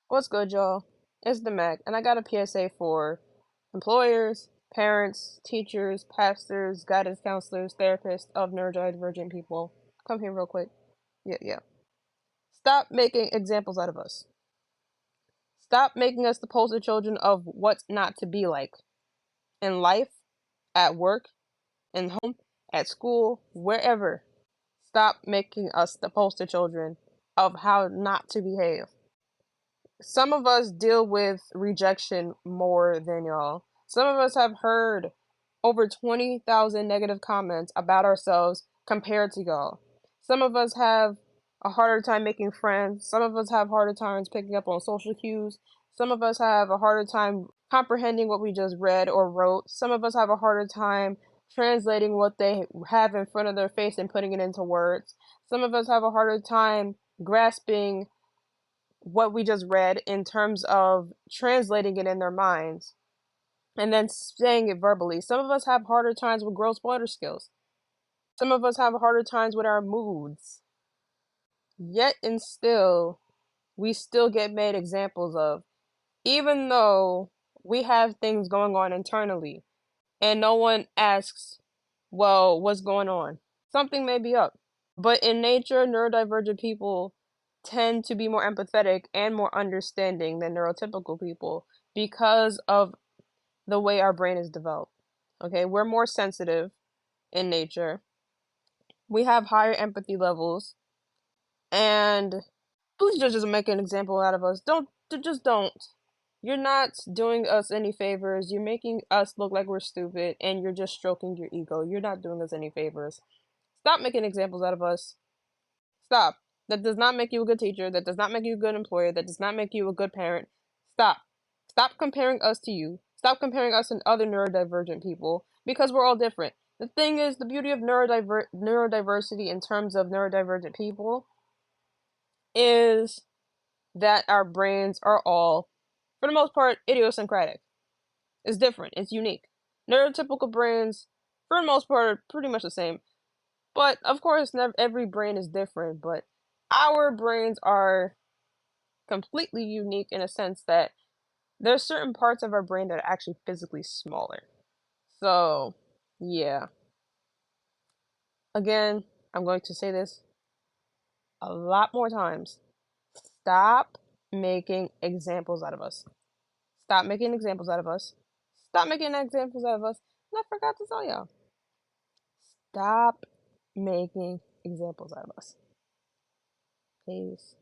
What's good, y'all? It's the Mac, and I got a PSA for employers, parents, teachers, pastors, guidance counselors, therapists of neurodivergent people. Come here real quick. Yeah. Stop making examples out of us. Stop making us the poster children of what's not to be like in life, at work, in home, at school, wherever. Stop making us the poster children of how not to behave. Some of us deal with rejection more than y'all. Some of us have heard over 20,000 negative comments about ourselves compared to y'all. Some of us have a harder time making friends. Some of us have harder times picking up on social cues. Some of us have a harder time comprehending what we just read or wrote. Some of us have a harder time translating what they have in front of their face and putting it into words. Some of us have a harder time grasping what we just read in terms of translating it in their minds and then saying it verbally. Some of us have harder times with gross motor skills. Some of us have harder times with our moods. Yet and still, we still get made examples of, even though we have things going on internally and no one asks, well, what's going on? Something may be up. But in nature, neurodivergent people tend to be more empathetic and more understanding than neurotypical people because of the way our brain is developed. Okay, we're more sensitive in nature. We have higher empathy levels, and please just make an example out of us. Just don't. You're not doing us any favors. You're making us look like we're stupid, and you're just stroking your ego. You're not doing us any favors. Stop making examples out of us. Stop. That does not make you a good teacher. That does not make you a good employer. That does not make you a good parent. Stop. Stop comparing us to you. Stop comparing us and other neurodivergent people because we're all different. The thing is, the beauty of neurodiversity in terms of neurodivergent people is that our brains are all, for the most part, idiosyncratic. It's different. It's unique. Neurotypical brains, for the most part, are pretty much the same. But of course, never every brain is different. But our brains are completely unique in a sense that there's certain parts of our brain that are actually physically smaller. So, yeah. Again, I'm going to say this a lot more times. Stop making examples out of us. Stop making examples out of us. Stop making examples out of us. And I forgot to tell y'all. Stop making examples out of us. Peace.